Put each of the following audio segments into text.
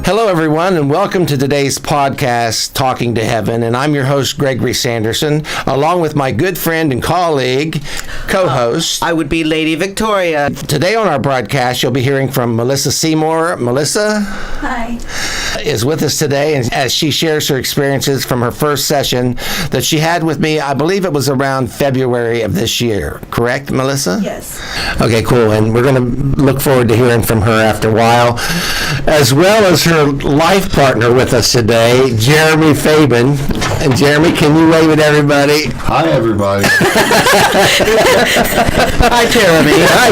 Hello, everyone, and welcome to today's podcast, Talking to Heaven. And I'm your host, Gregory Sanderson, along with my good friend and colleague, co-host. I would be Lady Victoria. Today on our broadcast, you'll be hearing from Melissa Seymour. Melissa? Hi. Is with us today, and as she shares her experiences from her first session that she had with me, I believe it was around February of this year. Correct, Melissa? Yes. Okay, cool. And we're going to look forward to hearing from her after a while, as well as her life partner with us today, Jeremy Fabian. And Jeremy, can you wave at everybody? Hi, everybody. Hi, Jeremy. Hi,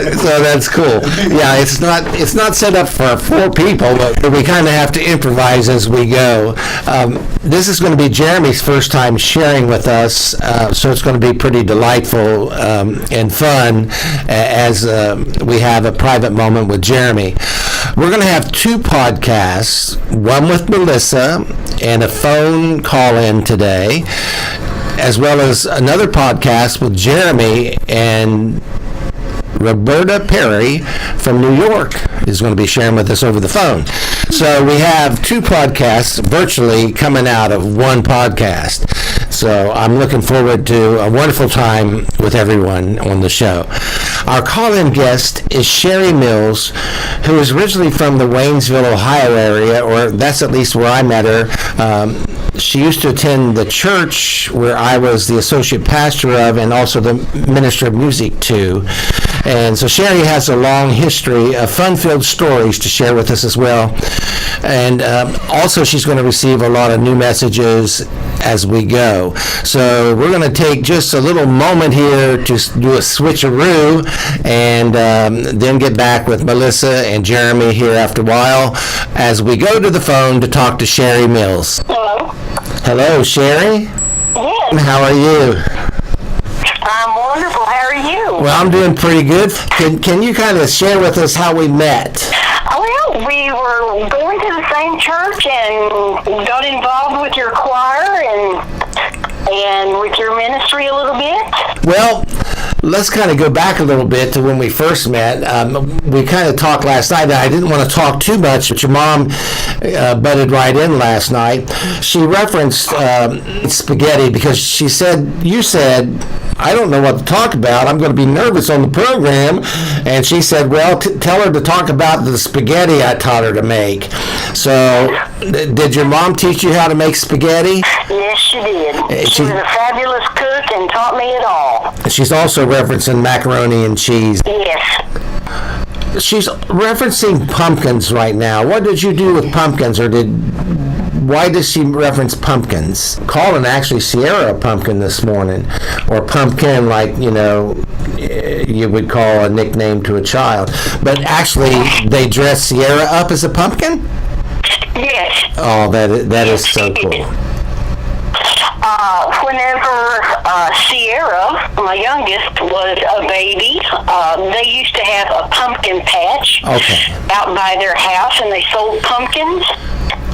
Jeremy. So that's cool. Yeah, it's not set up for 4 people, but we kind of have to improvise as we go. This is going to be Jeremy's first time sharing with us, so it's going to be pretty delightful and fun as we have a private moment with Jeremy. We're going to have 2 podcasts, one with Melissa and a phone call-in today, as well as another podcast with Jeremy and Roberta Perry from New York is going to be sharing with us over the phone. So we have 2 podcasts virtually coming out of one podcast. So I'm looking forward to a wonderful time with everyone on the show. Our call-in guest is Sherry Mills, who is originally from the Waynesville, Ohio area, or that's at least where I met her. She used to attend the church where I was the associate pastor of and also the minister of music too. And so Sherry has a long history of fun-filled stories to share with us as well. And also she's going to receive a lot of new messages as we go. So we're going to take just a little moment here to do a switcheroo and then get back with Melissa and Jeremy here after a while as we go to the phone to talk to Sherry Mills. Hello. Hello, Sherry. Yes. How are you? I'm wonderful. How are you? Well, I'm doing pretty good. Can you kind of share with us how we met? Well, we were going to the same church and got involved with your choir and with your ministry a little bit. Well, let's kind of go back a little bit to when we first met. We kind of talked last night. I didn't want to talk too much, but your mom butted right in last night. She referenced spaghetti because you said, I don't know what to talk about. I'm going to be nervous on the program. And she said, well, tell her to talk about the spaghetti I taught her to make. So did your mom teach you how to make spaghetti? Yes, she did. She was a fabulous cook and taught me it all. She's also referencing macaroni and cheese. Yes. She's referencing pumpkins right now. What did you do with pumpkins, or why does she reference pumpkins? Calling actually Sierra a pumpkin this morning, or pumpkin like, you would call a nickname to a child. But actually, they dress Sierra up as a pumpkin? Yes. Oh, that is so cool. Whenever Sierra, my youngest, was a baby, they used to have a pumpkin patch out by their house, and they sold pumpkins.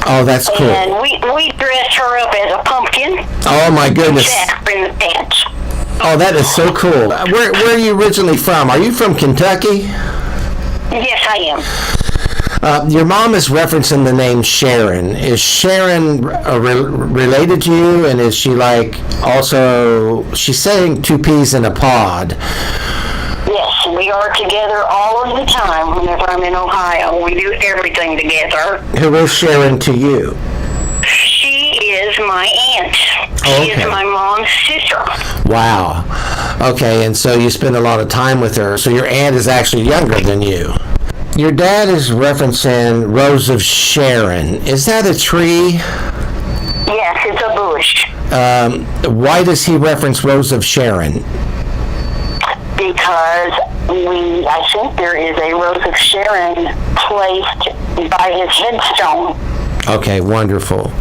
Oh, that's cool. And we dressed her up as a pumpkin. Oh, my goodness. Sat her in the pants. Oh, that is so cool. Where are you originally from? Are you from Kentucky? Yes, I am. Your mom is referencing the name Sharon. Is Sharon related to you? And is she she's saying 2 peas in a pod. Yes, we are together all of the time whenever I'm in Ohio. We do everything together. Who is Sharon to you? She is my aunt. Oh, She is my mom's sister. Wow. Okay, and so you spend a lot of time with her. So your aunt is actually younger than you. Your dad is referencing Rose of Sharon. Is that a tree? Yes, it's a bush. Why does he reference Rose of Sharon? Because I think there is a Rose of Sharon placed by his headstone. Okay, wonderful.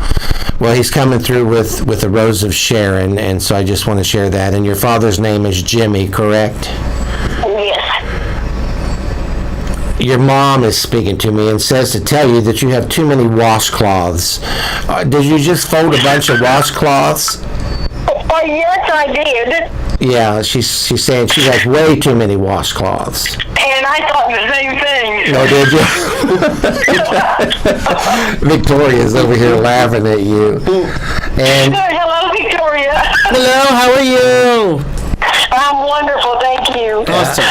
Well, he's coming through with a Rose of Sharon, and so I just want to share that. And your father's name is Jimmy, correct? Yes. Your mom is speaking to me and says to tell you that you have too many washcloths. Did you just fold a bunch of washcloths? Yes, I did. Yeah, she's saying she has way too many washcloths. And I thought the same thing. No, did you? Victoria's over here laughing at you. And Hello, Victoria. Hello, how are you? I'm wonderful, thank you. Awesome.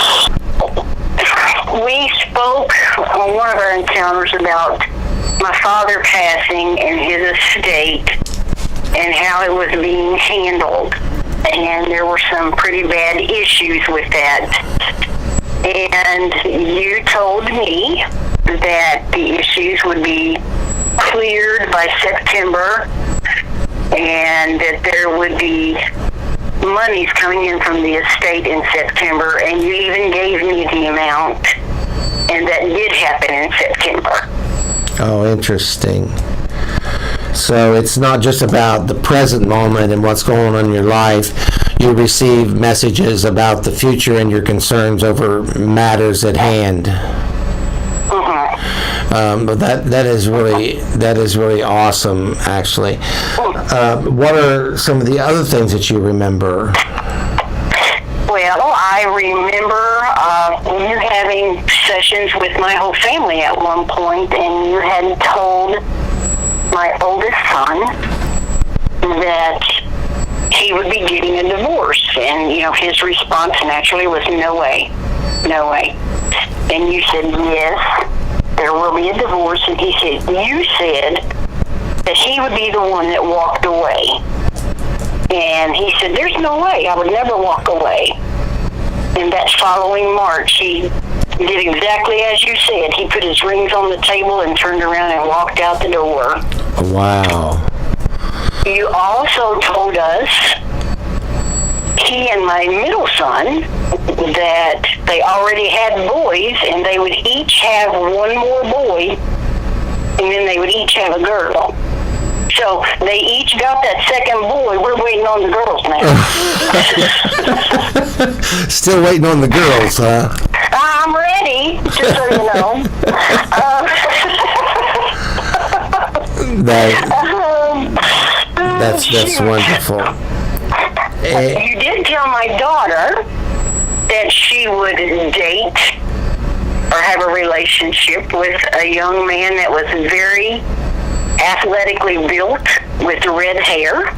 We spoke on one of our encounters about my father passing and his estate and how it was being handled. And there were some pretty bad issues with that. And you told me that the issues would be cleared by September and that there would be monies coming in from the estate in September, and you even gave me the amount, and that did happen in September. oh, interesting. So it's not just about the present moment and what's going on in your life. You receive messages about the future and your concerns over matters at hand. But that is really awesome, actually. What are some of the other things that you remember? Well, I remember you having sessions with my whole family at one point, and you had told my oldest son that he would be getting a divorce, and his response naturally was no way. And you said yes, there will be a divorce, and he said you said that he would be the one that walked away. And he said, there's no way, I would never walk away. And that following March, he did exactly as you said. He put his rings on the table and turned around and walked out the door. Wow. You also told us, he and my middle son, that they already had boys, and they would each have one more boy, and then they would each have a girl. So they each got that second boy. We're waiting on the girls now. Still waiting on the girls, huh? I'm ready, just so you know. That's wonderful. You did tell my daughter that she would date or have a relationship with a young man that was very athletically built with red hair,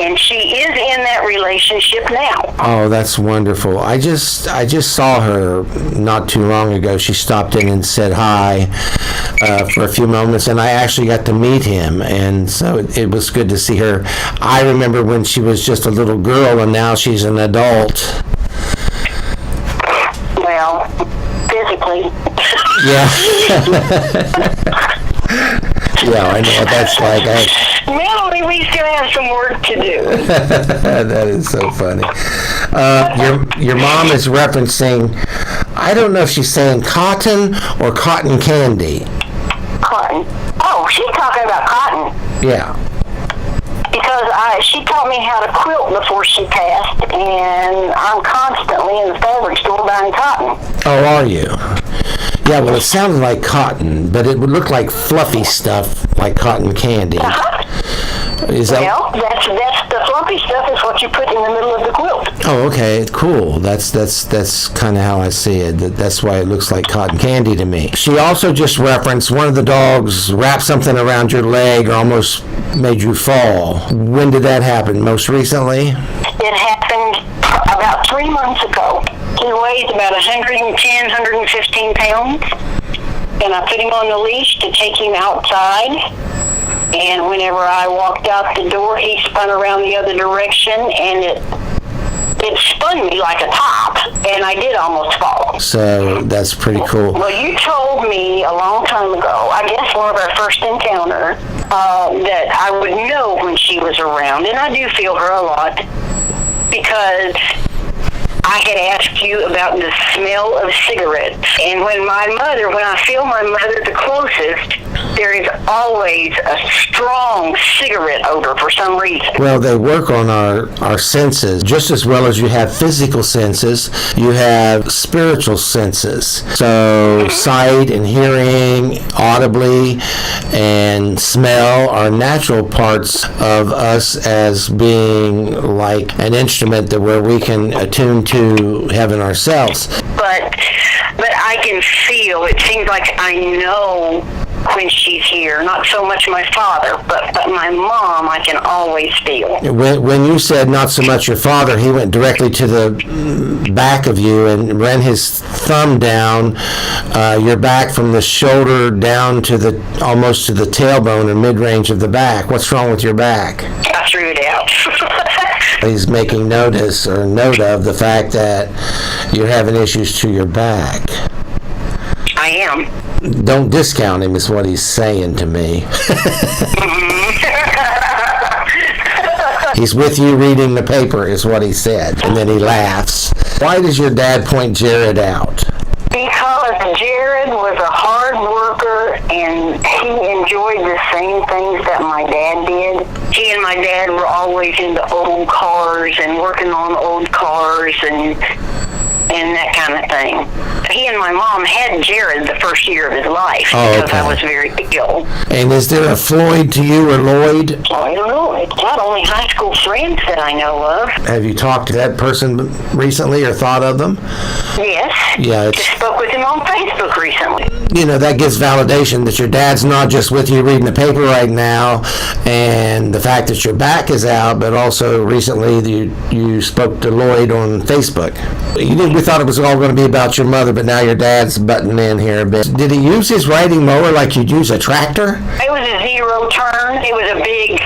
and she is in that relationship now. Oh, that's wonderful. I just saw her not too long ago. She stopped in and said hi for a few moments, and I actually got to meet him, and so it was good to see her. I remember when she was just a little girl, and now she's an adult. Well, physically. Yeah. Yeah, I know what that's like. Mentally, we still have some work to do. That is so funny. Your mom is referencing, I don't know if she's saying cotton or cotton candy. Cotton. Oh, she's talking about cotton. Yeah. Because she taught me how to quilt before she passed, and I'm constantly in the fabric store buying cotton. Oh, are you? Yeah, well, it sounded like cotton, but it would look like fluffy stuff, like cotton candy. Is that? Well, that's the fluffy stuff is what you put in the middle of the quilt. Oh, okay, cool. That's kind of how I see it. That's why it looks like cotton candy to me. She also just referenced one of the dogs wrapped something around your leg or almost made you fall. When did that happen? Most recently? It happened about 3 months ago. He weighs about 110, 115 pounds, and I put him on the leash to take him outside. And whenever I walked out the door, he spun around the other direction, and it spun me like a top, and I did almost fall. So that's pretty cool. Well, you told me a long time ago, I guess one of our first encounter, that I would know when she was around, and I do feel her a lot, because I had asked you about the smell of cigarettes. And when I feel my mother the closest, there is always a strong cigarette odor for some reason. Well, they work on our senses. Just as well as you have physical senses, you have spiritual senses. So sight and hearing, audibly, and smell are natural parts of us as being like an instrument that where we can attune to heaven ourselves. But I can feel, it seems like I know when she's here. Not so much my father, but my mom, I can always feel. When you said not so much your father, he went directly to the back of you and ran his thumb down your back from the shoulder down to almost to the tailbone or mid-range of the back. What's wrong with your back? I threw it out. He's making note of the fact that you're having issues to your back. I am. Don't discount him is what he's saying to me. He's with you reading the paper is what he said. And then he laughs. Why does your dad point Jared out? Because Jared was a hard worker and he enjoyed the same things that my dad did. He and my dad were always into old cars and working on old cars and that kind of thing. He and my mom had Jared the first year of his life because I was very ill. And is there a Floyd to you or Lloyd? I don't know. It's not only high school friends that I know of. Have you talked to that person recently or thought of them? Yes. Yeah. Just spoke with him on Facebook recently. You know, that gives validation that your dad's not just with you reading the paper right now and the fact that your back is out, but also recently you spoke to Lloyd on Facebook. We thought it was all going to be about your mother, but now your dad's butting in here a bit. Did he use his riding mower like you'd use a tractor? It was a zero turn. It was a big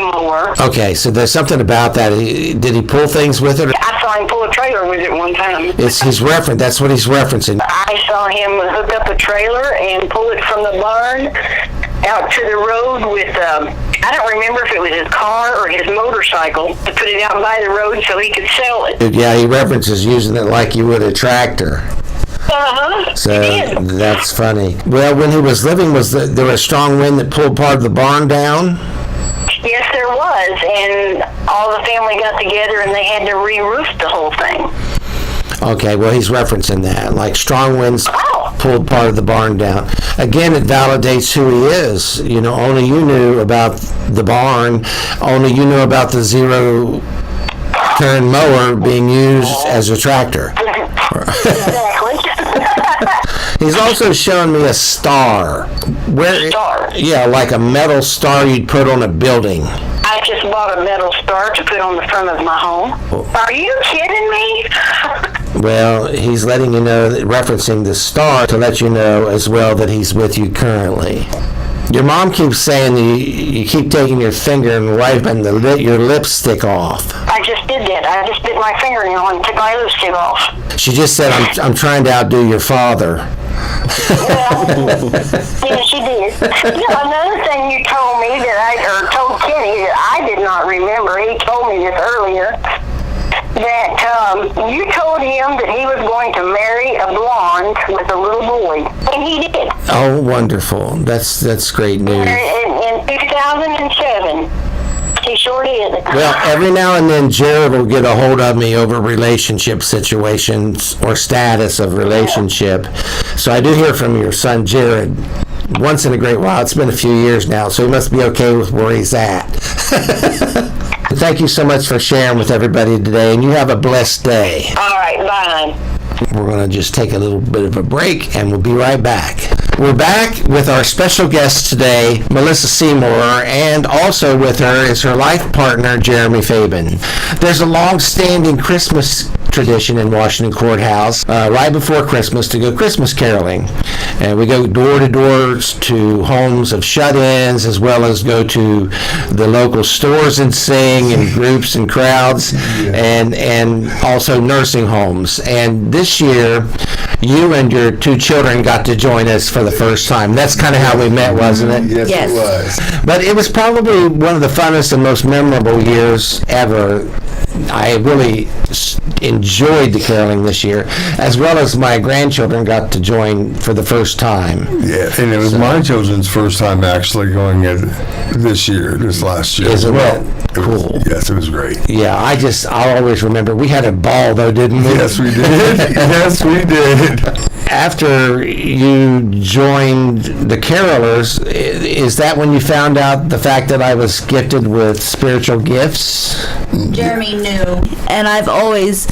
mower. Okay, so there's something about that. Did he pull things with it? I saw him pull a trailer with it one time. That's what he's referencing. I saw him hook up a trailer and pull it from the barn out to the road with, I don't remember if it was his car or his motorcycle, to put it out by the road so he could sell it. Yeah, he references using it like you would a tractor. Uh-huh. So that's funny. Well, when he was living, there a strong wind that pulled part of the barn down? Yes, there was, and all the family got together and they had to re-roof the whole thing. Okay, well, he's referencing that, like strong winds pulled part of the barn down. Again, it validates who he is. You know, only you knew about the barn, only you knew about the zero-turn mower being used as a tractor. Exactly. He's also shown me a star. Star? Yeah, like a metal star you'd put on a building. I just bought a metal star to put on the front of my home. Are you kidding me? Well, he's letting you know, referencing the star to let you know as well that he's with you currently. Your mom keeps saying you keep taking your finger and wiping your lipstick off. I just did that. I just bit my fingernail and took my lipstick off. She just said, I'm trying to outdo your father. Well, yeah, she did. Another thing you told me told Kenny that I did not remember, he told me this earlier, that you told him that he was going to marry a blonde with a little boy, and he did. Oh, wonderful. That's great news. In 2007. He sure did. Well, every now and then Jared will get a hold of me over relationship situations or status of relationship. So I do hear from your son Jared once in a great while. It's been a few years now, so he must be okay with where he's at. Thank you so much for sharing with everybody today, and you have a blessed day. All right, bye. We're going to just take a little bit of a break, and we'll be right back. We're back with our special guest today, Melissa Seymour, and also with her is her life partner, Jeremy Fabin. There's a long-standing Christmas tradition in Washington Courthouse right before Christmas to go Christmas caroling. And we go door to door to homes of shut-ins, as well as go to the local stores and sing in groups and crowds, and also nursing homes. And this year, you and your two children got to join us for the first time. That's kind of how we met, wasn't it? Yes, it was. But it was probably one of the funnest and most memorable years ever. I really enjoyed the caroling this year, as well as my grandchildren got to join for the the first time. Yeah, and it was my children's first time actually going it this last year. Isn't that cool? cool? Yes, it was great. Yeah, I'll always remember, we had a ball though, didn't we? Yes, we did. Yes, we did. After you joined the Carolers, is that when you found out the fact that I was gifted with spiritual gifts? Jeremy knew, and I've always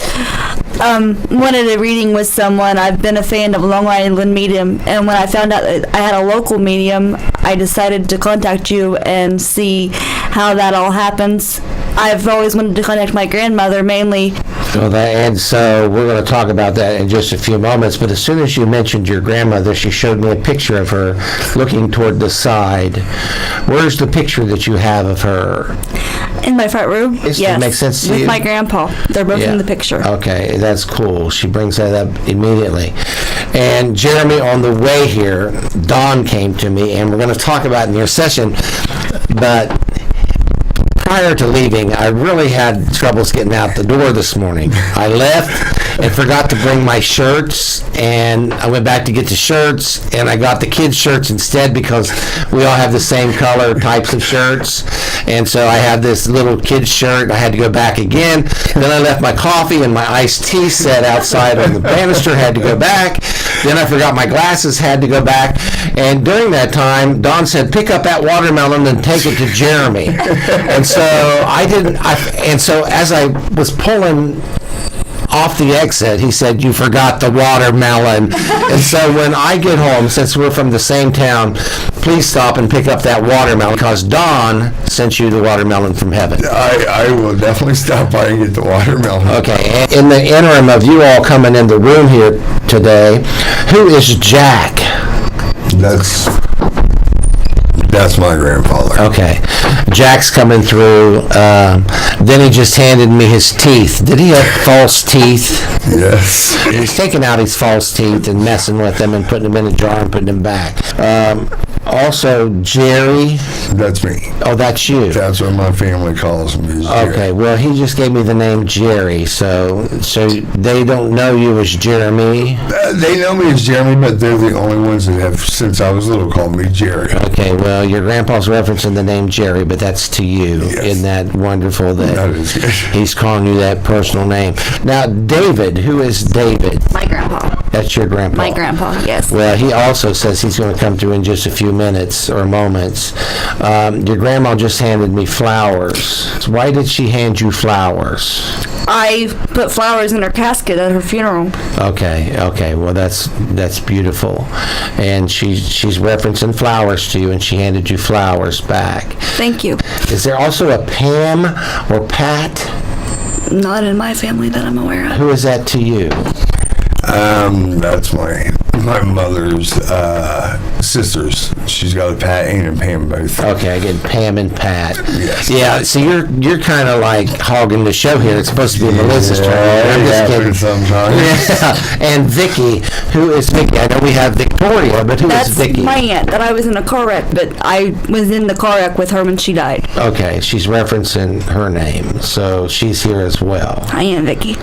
wanted a reading with someone. I've been a fan of Long Island Medium, and when I found out that I had a local medium, I decided to contact you and see how that all happens. I've always wanted to contact my grandmother mainly. Well, and so we're going to talk about that in just a few moments, but as soon as you mentioned your grandmother, she showed me a picture of her looking toward the side. Where's the picture that you have of her? In my front room? Does yes. it make sense to with you? my grandpa. They're both in the picture. Okay, that's cool. She brings that up immediately. And Jeremy, on the way here, Dawn came to me, and we're going to talk about it in your session, but prior to leaving, I really had troubles getting out the door this morning. I left and forgot to bring my shirts, and I went back to get the shirts, and I got the kids' shirts instead because we all have the same color types of shirts. And so I have this little kid's shirt. I had to go back again. Then I left my coffee and my iced tea set outside on the banister, had to go back. Then I forgot my glasses, had to go back. And during that time, Dawn said, pick up that watermelon and take it to Jeremy. And so so as I was pulling off the exit, he said, you forgot the watermelon. And so when I get home, since we're from the same town, please stop and pick up that watermelon, because Dawn sent you the watermelon from heaven. I will definitely stop by and get the watermelon. Okay, and in the interim of you all coming in the room here today, who is Jack? That's my grandfather. Okay. Jack's coming through. Then he just handed me his teeth. Did he have false teeth? Yes. He's taking out his false teeth and messing with them and putting them in a jar and putting them back. Also, Jerry. That's me. Oh, that's you. That's what my family calls me. Is Jerry. Okay, well, he just gave me the name Jerry, so they don't know you as Jeremy? They know me as Jeremy, but they're the only ones that have, since I was little, called me Jerry. Okay, well, your grandpa's referencing the name Jerry, but that's to you. Yes. Isn't that wonderful That is good. he's calling you that personal name? Now, David, who is David? My grandpa. That's your grandpa? My grandpa, yes. Well, he also says he's going to come through in just a few minutes or moments. Your grandma just handed me flowers. Why did she hand you flowers? I put flowers in her casket at her funeral. Okay. Well, that's beautiful. And she's referencing flowers to you, and she handed you flowers back. Thank you. Is there also a Pam or Pat? Not in my family that I'm aware of. Who is that to you? That's my mother's sisters. She's got a Pat and a Pam both. Okay, I get Pam and Pat. Yes. Yeah, so you're kind of like hogging the show here. It's supposed to be Melissa's turn. I'm just kidding. Sometimes. Yeah. And Vicky, who is Vicky? I know we have Victoria, but who is Vicky? That's my aunt that I was in a car wreck, but I was in the car wreck with her when she died. Okay, she's referencing her name, so she's here as well. I am Vicky.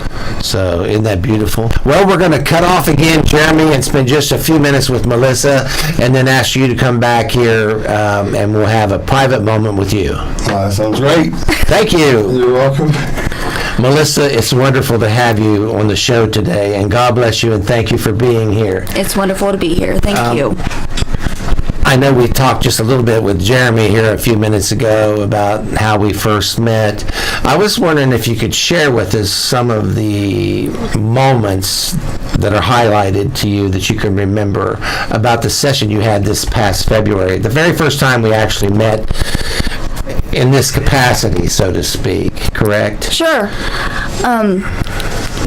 So isn't that beautiful? Well, we're going to cut off again, Jeremy, and spend just a few minutes with Melissa, and then ask you to come back here, and we'll have a private moment with you. That sounds great. Thank you. You're welcome. Melissa, it's wonderful to have you on the show today, and God bless you, and thank you for being here. It's wonderful to be here. Thank you. I know we talked just a little bit with Jeremy here a few minutes ago about how we first met. I was wondering if you could share with us some of the moments that are highlighted to you that you can remember about the session you had this past February, the very first time we actually met in this capacity, so to speak, correct? Sure.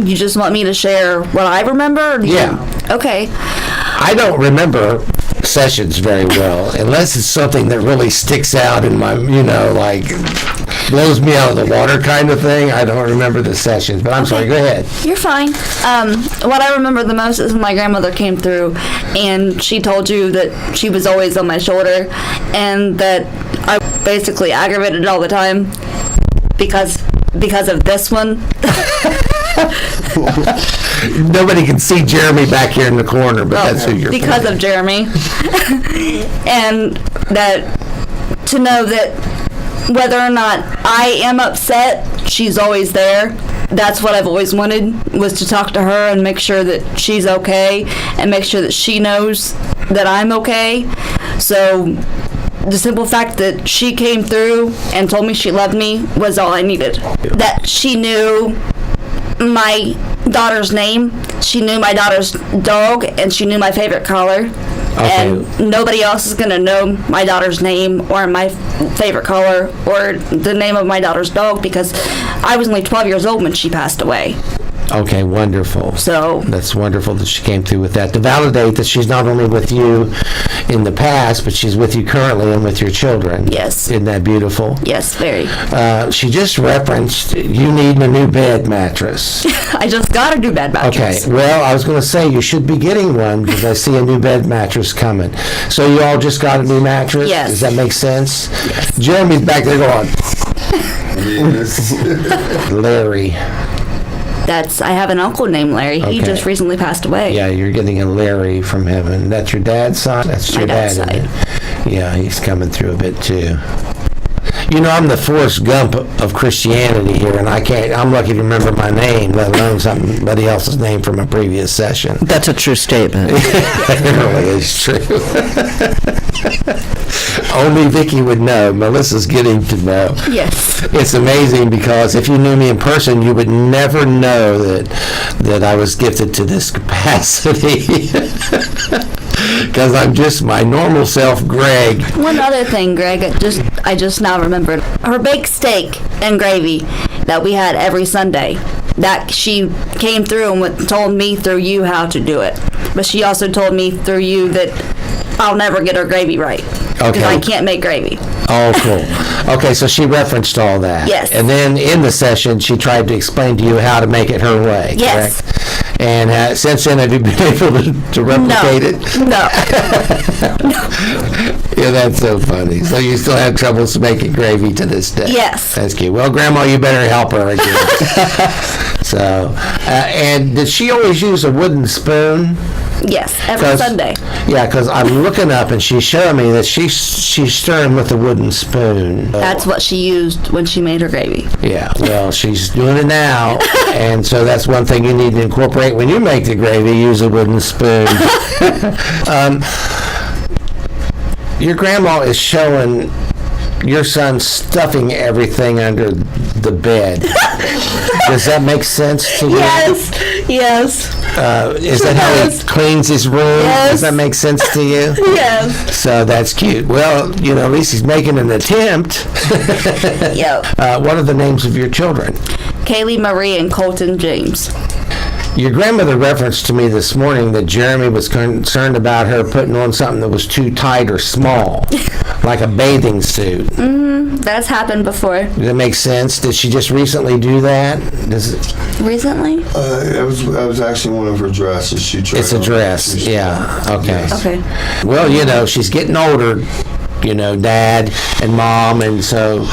You just want me to share what I remember? Yeah. Okay. I don't remember sessions very well unless it's something that really sticks out in my, like blows me out of the water kind of thing. I don't remember the sessions, but I'm sorry, go ahead. You're fine. What I remember the most is when my grandmother came through and she told you that she was always on my shoulder and that I basically aggravated all the time because of this one. Nobody can see Jeremy back here in the corner, but that's who you're because pointing. of Jeremy. And that to know that whether or not I am upset, she's always there. That's what I've always wanted, was to talk to her and make sure that she's okay and make sure that she knows that I'm okay. So the simple fact that she came through and told me she loved me was all I needed. That she knew my daughter's name, she knew my daughter's dog, and she knew my favorite color. Okay. And nobody else is going to know my daughter's name or my favorite color or the name of my daughter's dog, because I was only 12 years old when she passed away. Okay, wonderful. So That's wonderful that she came through with that, to validate that she's not only with you in the past, but she's with you currently and with your children. Yes. Isn't that beautiful? yes, very. She just referenced you need a new bed mattress. I just got a new bed Okay, mattress. well, I was going to say you should be getting one because I see a new bed mattress coming. So you all just got a new mattress? Yes. Does that make sense? Yes. Jeremy's back there going, Larry. I have an uncle named Larry. He Okay. just recently passed away. Yeah, you're getting a Larry from heaven. That's your dad's son? That's My your dad's dad, isn't it? Yeah, he's coming through a bit too. You know, I'm the Forrest Gump of Christianity here, and I'm lucky to remember my name, let alone somebody else's name from a previous session. That's a true statement. It really is true. Only Vicky would know. Melissa's getting to know. Yes. It's amazing because if you knew me in person, you would never know that I was gifted to this capacity. Because I'm just my normal self, Greg. One other thing, Greg, I just now remembered. Her baked steak and gravy that we had every Sunday, that she came through and told me through you how to do it. But she also told me through you that I'll never get her gravy right. Because Okay. I can't make gravy. Oh, cool. Okay, so she referenced all that. Yes. And then in the session, she tried to explain to you how to make it her way, Yes. correct? And since then, have you been able to replicate it? No. Yeah, that's so funny. So you still have troubles making gravy to this day? Yes. That's cute. Well, Grandma, you better help her again. So, and did she always use a wooden spoon? Yes, every 'Cause- Sunday. Yeah, because I'm looking up and she's showing me that she's stirring with a wooden spoon. That's what she used when she made her gravy. Yeah, well, she's doing it now, and so that's one thing you need to incorporate when you make the gravy. Use a wooden spoon. Your grandma is showing your son stuffing everything under the bed. Does that make sense to you? Yes. Is that how he cleans his room? Yes. Does that make sense to you? Yes. So that's cute. Well, at least he's making an attempt. Yep. What are the names of your children? Kaylee Marie and Colton James. Your grandmother referenced to me this morning that Jeremy was concerned about her putting on something that was too tight or small, like a bathing suit. That's happened before. Does that make sense? Did she just recently do that? Recently? That was actually one of her dresses. She tried It's a on. dress. She- Yeah. Okay. Okay. Well, she's getting older, Dad and Mom, and so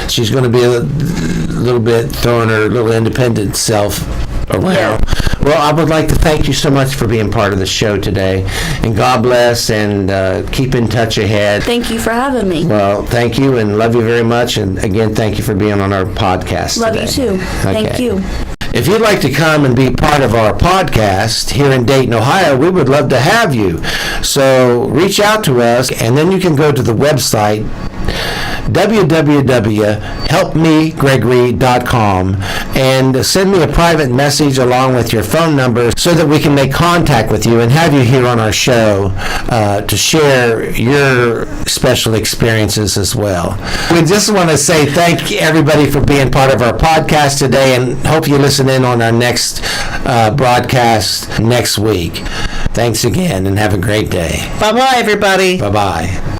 she's going to be a little bit throwing her little independent self around. Yeah. Well, I would like to thank you so much for being part of the show today, and God bless, and keep in touch ahead. Thank you for having me. Well, thank you, and love you very much, and again, thank you for being on our podcast Love today. you too. Thank Okay. you. If you'd like to come and be part of our podcast here in Dayton, Ohio, we would love to have you. So reach out to us, and then you can go to the website, www.helpmegregory.com, and send me a private message along with your phone number so that we can make contact with you and have you here on our show to share your special experiences as well. We just want to say thank everybody for being part of our podcast today, and hope you listen in on our next broadcast next week. Thanks again, and have a great day. Bye-bye, everybody. Bye-bye.